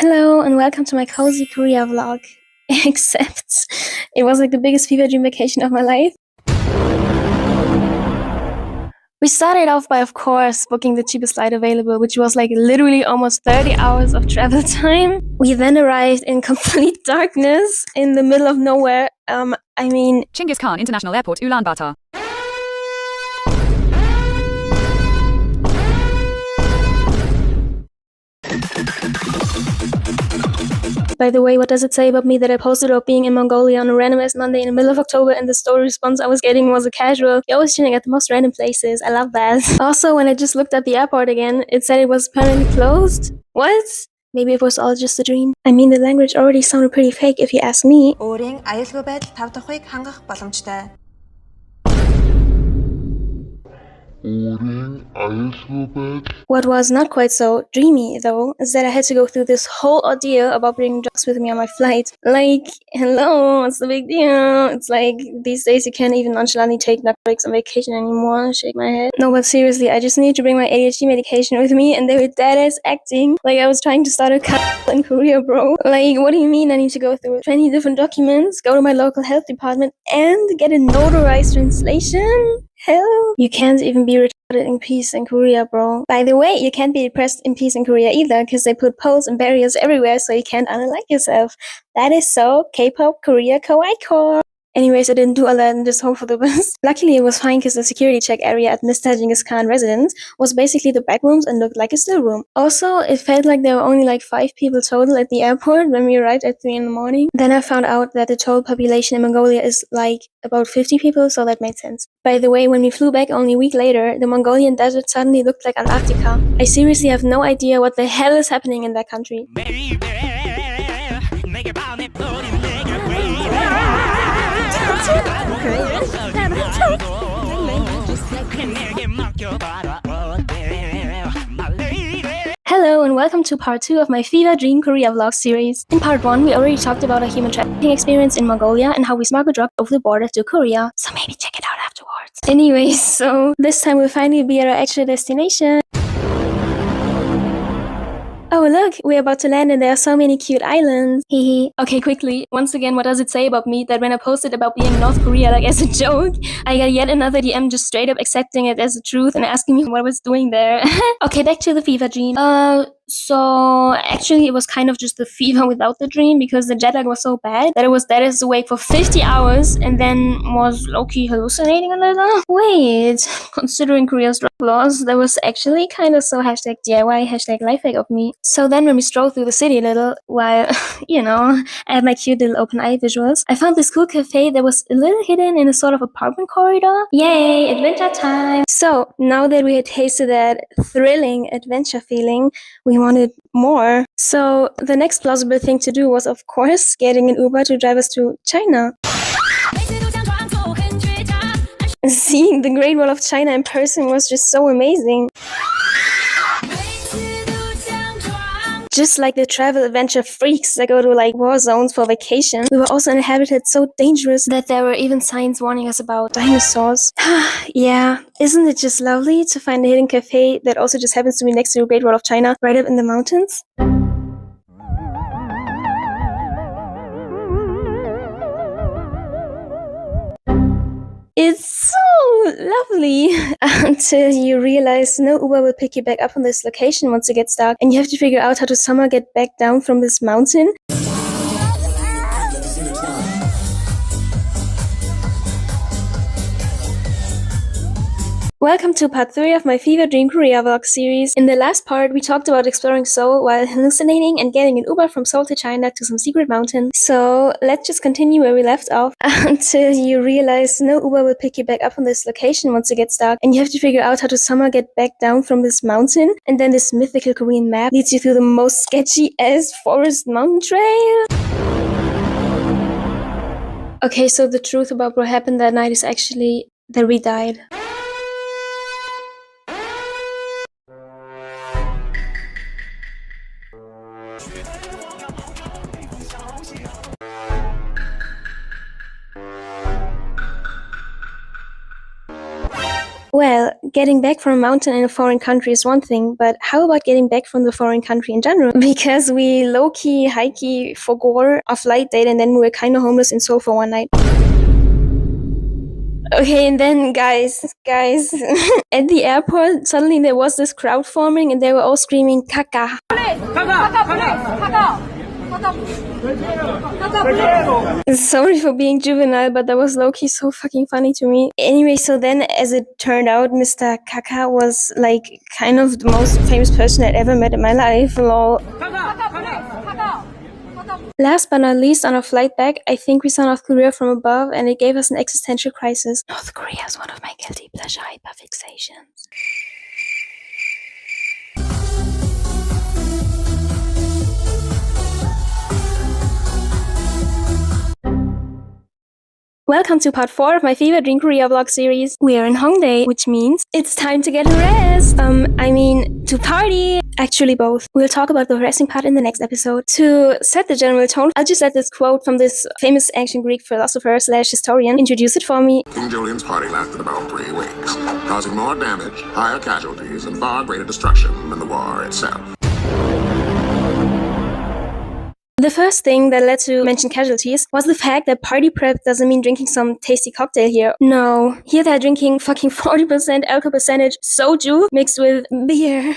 Hello and welcome to my cozy Korea vlog. Except it was like the biggest Feverdream vacation of my life. We started off by, of course, booking the cheapest flight available, which was like literally almost 30 hours of travel time. We then arrived in complete darkness in the middle of nowhere. Genghis Khan International Airport, Ulaanbaatar. By the way, what does it say about me that I posted about being in Mongolia on a random ass Monday in the middle of October and the story response I was getting was a casual, "You're always chilling at the most random places. I love that." Also, when I just looked at the airport again, it said it was permanently closed. What? Maybe it was all just a dream. I mean, the language already sounded pretty fake if you ask me. Өөрийн аюулгүй байдал тавдахыг хангах боломжтой. What was not quite so dreamy, though, is that I had to go through this whole ordeal about bringing drugs with me on my flight. Like, hello, what's the big deal? It's like, these days you can't even nonchalantly take narcotics on vacation anymore. Shake my head. No, but seriously, I just need to bring my ADHD medication with me, and they were deadass acting like I was trying to start a cut in Korea, bro. Like, what do you mean I need to go through 20 different documents, go to my local health department, and get a notarized translation? Hell, you can't even be retarded in peace in Korea, bro. By the way, you can't be depressed in peace in Korea either, because they put poles and barriers everywhere so you can't unlike yourself. That is so K-pop Korea kawaii core. Anyways, I didn't do all that and just hope for the best. Luckily, it was fine because the security check area at Mr. Genghis Khan residence was basically the back rooms and looked like a still room. Also, it felt like there were only like 5 people total at the airport when we arrived at 3 in the morning. Then I found out that the total population in Mongolia is like about 50 people, so that made sense. By the way, when we flew back only a week later, the Mongolian desert suddenly looked like Antarctica. I seriously have no idea what the hell is happening in that country. Hello and welcome to part 2 of my Feverdream Korea vlog series. In part 1, we already talked about our human trafficking experience in Mongolia and how we smuggled drugs over the border to Korea, so maybe check it out afterwards. Anyways, so this time we'll finally be at our actual destination. Oh look, we're about to land and there are so many cute islands. Hehe. Okay, quickly, once again, what does it say about me that when I posted about being in North Korea like as a joke, I got yet another DM just straight up accepting it as the truth and asking me what I was doing there. Okay, back to the fever dream. So actually it was kind of just the fever without the dream because the jet lag was so bad that I was dead as awake for 50 hours and then was low-key hallucinating a little. Wait, considering Korea's drug laws, that was actually kind of so #DIY, #lifehack of me. So then when we strolled through the city a little, while, you know, I had my cute little open eye visuals, I found this cool cafe that was a little hidden in a sort of apartment corridor. Yay, adventure time! So now that we had tasted that thrilling adventure feeling, we wanted more. So the next plausible thing to do was, of course, getting an Uber to drive us to China. Seeing the Great Wall of China in person was just so amazing. Just like the travel adventure freaks that go to like war zones for vacation, we were also in a habitat so dangerous that there were even signs warning us about dinosaurs. Yeah, isn't it just lovely to find a hidden cafe that also just happens to be next to the Great Wall of China, right up in the mountains? It's so lovely until you realize no Uber will pick you back up on this location once it gets dark and you have to figure out how to somehow get back down from this mountain. Welcome to part 3 of my Feverdream Korea vlog series. In the last part, we talked about exploring Seoul while hallucinating and getting an Uber from Seoul to China to some secret mountain. So let's just continue where we left off until you realize no Uber will pick you back up on this location once it gets dark and you have to figure out how to somehow get back down from this mountain, and then this mythical Korean map leads you through the most sketchy ass forest mountain trail. Okay, so the truth about what happened that night is actually that we died. Well, Well, getting back from a mountain in a foreign country is one thing, but how about getting back from the foreign country in general? Because we low-key, high-key forgot our flight date and then we were kind of homeless in Seoul for one night. Okay, and then guys, at the airport, suddenly there was this crowd forming and they were all screaming, "Kaka." Sorry for being juvenile, but that was low-key so fucking funny to me. Anyway, so then as it turned out, Mr. Kaka was like kind of the most famous person I'd ever met in my life, lol. Last but not least, on our flight back, I think we saw North Korea from above and it gave us an existential crisis. North Korea is one of my guilty pleasure hyperfixations. Welcome to part 4 of my Feverdream Korea vlog series. We are in Hongdae, which means it's time to get harassed. To party. Actually both. We'll talk about the harassing part in the next episode. To set the general tone, I'll just let this quote from this famous ancient Greek philosopher / historian introduce it for me. King Julian's party lasted about 3 weeks, causing more damage, higher casualties, and far greater destruction than the war itself. The first thing that led to mention casualties was the fact that party prep doesn't mean drinking some tasty cocktail here. No, here they're drinking fucking 40% alcohol percentage soju mixed with beer.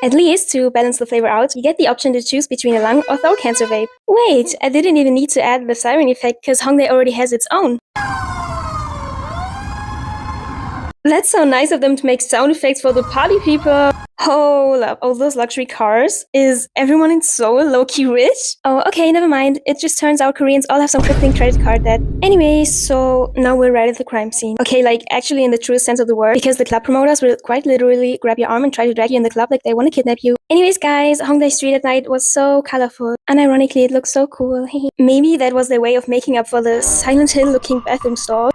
At least, to balance the flavor out, you get the option to choose between a lung or throat cancer vape. Wait, I didn't even need to add the siren effect because Hongdae already has its own. That's so nice of them to make sound effects for the party people. Hold up, all those luxury cars? Is everyone in Seoul low-key rich? Oh, okay, never mind. It just turns out Koreans all have some crippling credit card debt. Anyway, so now we're right at the crime scene. Okay, like actually in the truest sense of the word, because the club promoters will quite literally grab your arm and try to drag you in the club like they want to kidnap you. Anyways, guys, Hongdae Street at night was so colorful. And ironically, it looked so cool. Maybe that was their way of making up for the Silent Hill-looking bathroom stall.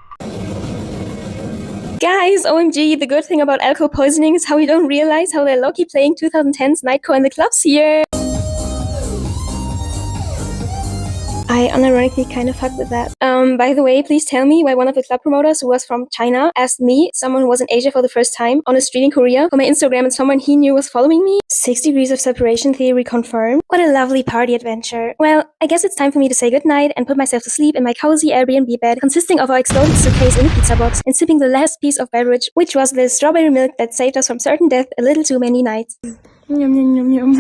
Guys, OMG, the good thing about alcohol poisoning is how you don't realize how they're low-key playing 2010's Nightcore in the clubs here. I unironically kind of fucked with that. By the way, please tell me why one of the club promoters who was from China asked me, someone who was in Asia for the first time, on a street in Korea, for my Instagram and someone he knew was following me. 6 degrees of separation theory confirmed. What a lovely party adventure. Well, I guess it's time for me to say goodnight and put myself to sleep in my cozy Airbnb bed, consisting of our exploded suitcase in a pizza box, and sipping the last piece of beverage, which was the strawberry milk that saved us from certain death a little too many nights. Yum, yum, yum, yum.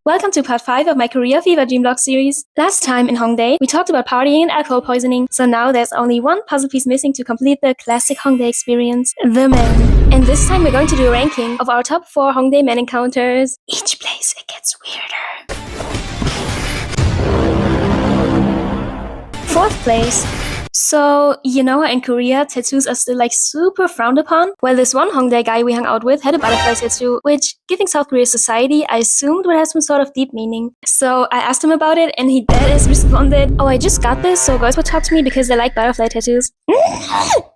Welcome to part 5 of my Korea Feverdream vlog series. Last time in Hongdae, we talked about partying and alcohol poisoning, so now there's only one puzzle piece missing to complete the classic Hongdae experience, the men. And this time we're going to do a ranking of our top 4 Hongdae men encounters. Each place it gets weirder. 4th place. So, you know how in Korea, tattoos are still like super frowned upon? Well, this one Hongdae guy we hung out with had a butterfly tattoo, which, given South Korea's society, I assumed would have some sort of deep meaning. So I asked him about it, and he deadass responded, "Oh, I just got this, so girls would talk to me because they like butterfly tattoos."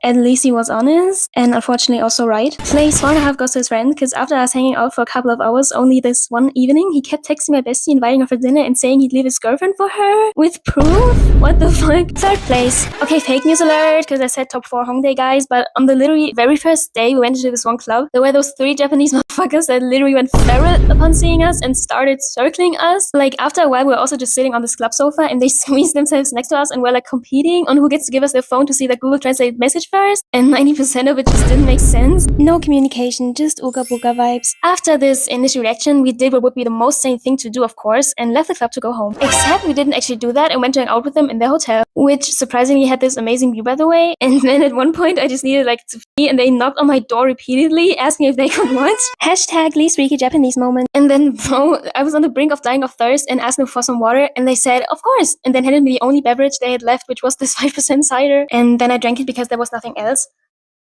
At least he was honest, and unfortunately also right. Place 4.5 goes to his friend, because after us hanging out for a couple of hours only this one evening, he kept texting my bestie, inviting her for dinner, and saying he'd leave his girlfriend for her. With proof? What the fuck? 3rd place. Okay, fake news alert, because I said top 4 Hongdae guys, but on the literally very first day we went into this one club, there were those 3 Japanese motherfuckers that literally went feral upon seeing us and started circling us. Like, after a while we were also just sitting on this club sofa and they squeezed themselves next to us and were like competing on who gets to give us their phone to see the Google Translate message first, and 90% of it just didn't make sense. No communication, just ooga booga vibes. After this initial reaction, we did what would be the most sane thing to do, of course, and left the club to go home. Except we didn't actually do that and went to hang out with them in their hotel, which surprisingly had this amazing view, by the way. And then at one point I just needed like to pee, and they knocked on my door repeatedly asking if they could watch. Hashtag least freaky Japanese moment. And then bro, I was on the brink of dying of thirst and asked them for some water, and they said of course, and then handed me the only beverage they had left, which was this 5% cider, and then I drank it because there was nothing else.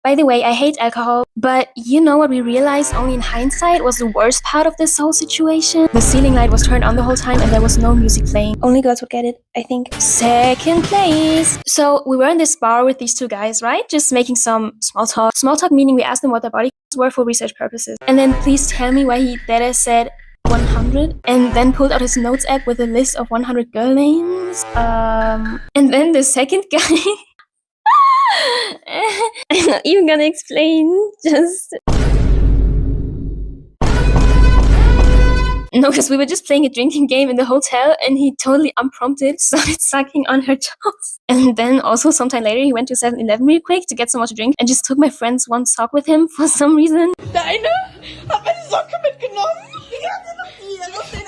By the way, I hate alcohol, but you know what we realized only in hindsight was the worst part of this whole situation? The ceiling light was turned on the whole time and there was no music playing. Only girls would get it, I think. 2nd place. So we were in this bar with these 2 guys, right? Just making some small talk. Small talk meaning we asked them what their body were for research purposes. And then please tell me why he deadass said, 100, and then pulled out his notes app with a list of 100 girl names. And then the second guy. I'm not even gonna explain. Just. No, because we were just playing a drinking game in the hotel and he totally unprompted started sucking on her toes. And then also sometime later he went to 7-Eleven real quick to get some more to drink and just took my friend's one sock with him for some reason. Der eine hat meine Socke mitgenommen.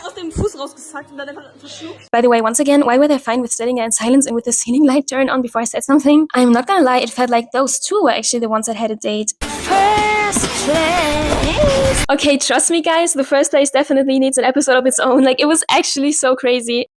Aus dem Fuß rausgesackt und dann einfach verschluckt. By the way, once again, why were they fine with sitting there in silence and with the ceiling light turned on before I said something? I'm not gonna lie, it felt like those two were actually the ones that had a date. First place! Okay, trust me guys, the first place definitely needs an episode of its own. Like, it was actually so crazy.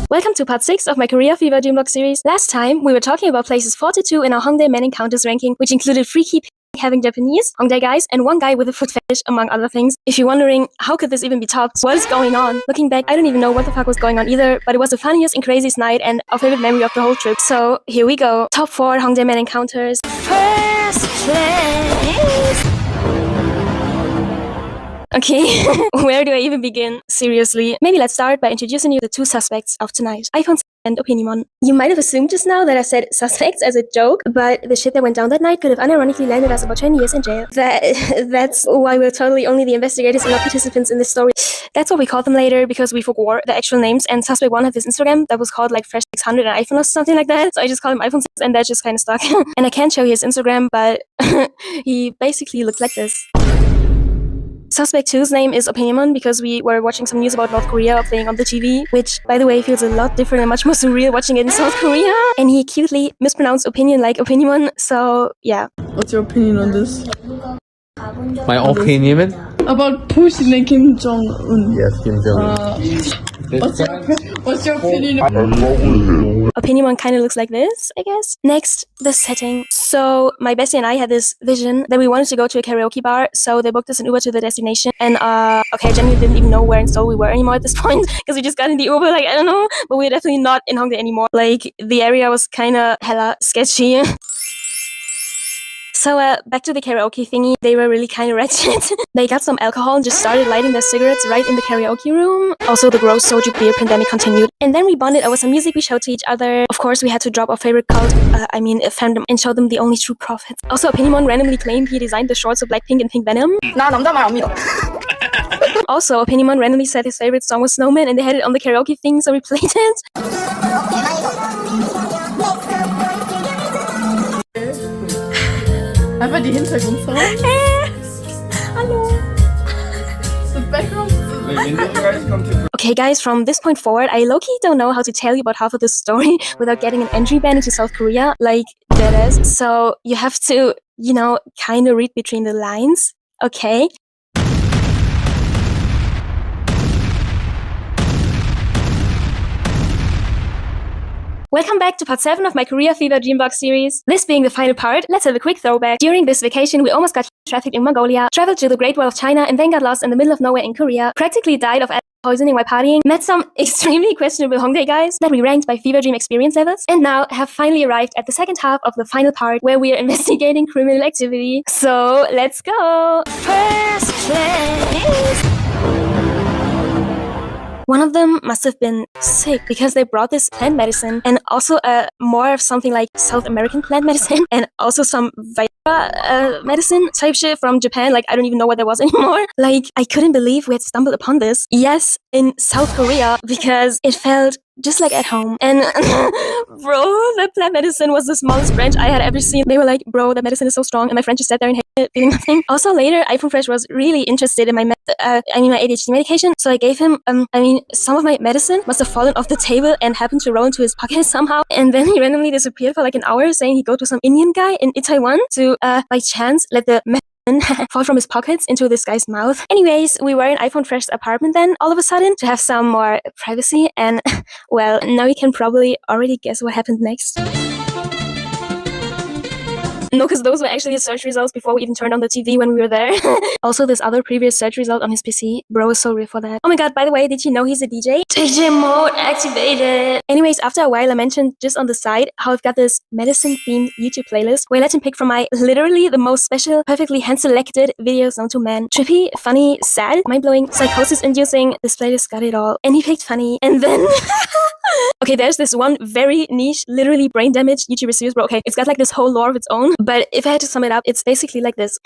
Welcome to part 6 of my Korea Feverdream vlog series. Last time, we were talking about places 42 in our Hongdae Men encounters ranking, which included freaky having Japanese, Hongdae guys, and one guy with a foot fetish, among other things. If you're wondering, how could this even be topped? What is going on? Looking back, I don't even know what the fuck was going on either, but it was the funniest and craziest night and our favorite memory of the whole trip. So, here we go. Top 4 Hongdae Men encounters. First place! Okay, where do I even begin? Seriously. Maybe let's start by introducing you to the two suspects of tonight. iPhone and Opinion. You might have assumed just now that I said suspects as a joke, but the shit that went down that night could have unironically landed us about 10 years in jail. That's why we're totally only the investigators and not participants in this story. That's what we called them later because we forgot the actual names, and Suspect 1 had this Instagram that was called like Fresh 600 and iPhone or something like that, so I just called him iPhone 6 and that just kind of stuck. And I can't show you his Instagram, but he basically looked like this. Suspect 2's name is Opinion because we were watching some news about North Korea playing on the TV, which, by the way, feels a lot different and much more surreal watching it in South Korea. And he cutely mispronounced opinion like opinion, so yeah. What's your opinion on this? My opinion? About Putin and Kim Jong-un. Yes, Kim Jong-un. What's your opinion? Opinion kind of looks like this, I guess. Next, the setting. So my bestie and I had this vision that we wanted to go to a karaoke bar, so they booked us an Uber to the destination. And okay, I genuinely didn't even know where in Seoul we were anymore at this point because we just got in the Uber, like, I don't know, but we were definitely not in Hongdae anymore. Like, the area was kind of hella sketchy. So, back to the karaoke thingy, they were really kind of wretched. They got some alcohol and just started lighting their cigarettes right in the karaoke room. Also, the gross soju beer pandemic continued. And then we bonded over some music we showed to each other. Of course, we had to drop our favorite cult, fandom, and show them the only true prophets. Also, Opinion randomly claimed he designed the shorts of Blackpink and Pink Venom. 나 남자 말 안 믿어. Also, Opinion randomly said his favorite song was Snowman, and they had it on the karaoke thing, so we played it. Einfach die Hintergrundsound. Hallo. The background. Okay guys, from this point forward, I low-key don't know how to tell you about half of this story without getting an entry ban into South Korea, like that is. So you have to, you know, kind of read between the lines, okay? Welcome back to part 7 of my Korea Feverdream vlog series. This being the final part, let's have a quick throwback. During this vacation, we almost got trafficked in Mongolia, traveled to the Great Wall of China, and then got lost in the middle of nowhere in Korea, practically died of poisoning while partying, met some extremely questionable Hongdae guys that we ranked by Feverdream experience levels, and now have finally arrived at the second half of the final part where we are investigating criminal activity. So, let's go! First place! One of them must have been sick because they brought this plant medicine and also more of something like South American plant medicine and also some medicine type shit from Japan. Like, I don't even know what that was anymore. Like, I couldn't believe we had stumbled upon this. Yes, in South Korea because it felt just like at home. And bro, the plant medicine was the smallest branch I had ever seen. They were like, bro, that medicine is so strong. And my friend just sat there and hated it, feeling nothing. Also later, iPhone Fresh was really interested in my ADHD medication. So I gave him, some of my medicine must have fallen off the table and happened to roll into his pocket somehow. And then he randomly disappeared for like an hour saying he'd go to some Indian guy in Itaewon to, by chance, let the fall from his pockets into this guy's mouth. Anyways, we were in iPhone Fresh's apartment then, all of a sudden, to have some more privacy, and, well, now you can probably already guess what happened next. No, because those were actually his search results before we even turned on the TV when we were there. Also, this other previous search result on his PC. Bro is so real for that. Oh my god, by the way, did you know he's a DJ? DJ mode activated! Anyways, after a while, I mentioned just on the side how I've got this medicine-themed YouTube playlist where I let him pick from my literally the most special, perfectly hand-selected videos known to man. Trippy, funny, sad, mind-blowing, psychosis-inducing. This playlist got it all. And he picked funny. And then... Okay, there's this one very niche, literally brain-damaged YouTuber series, bro. Okay, it's got like this whole lore of its own. But if I had to sum it up, it's basically like this.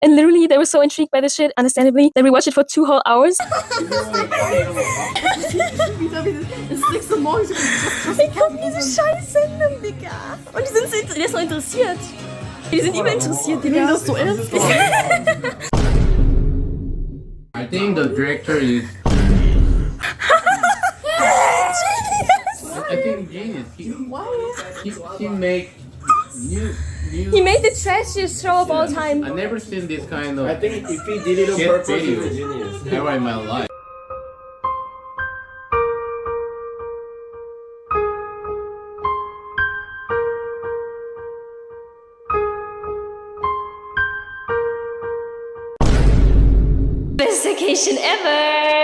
And literally, they were so intrigued by this shit, understandably, that we watched it for 2 whole hours. Es ist 6 Uhr morgens. Wir gucken diese Scheiß-Sendung, Digga. Und die sind so, der ist noch interessiert. Die sind immer interessiert, Digga. Die nehmen das so ernst. I think the director is. I think genius. He make new. He made the trashiest show of all time. I never seen this kind of. I think if he did it on purpose, he's a genius. Ever in my life. Best vacation ever!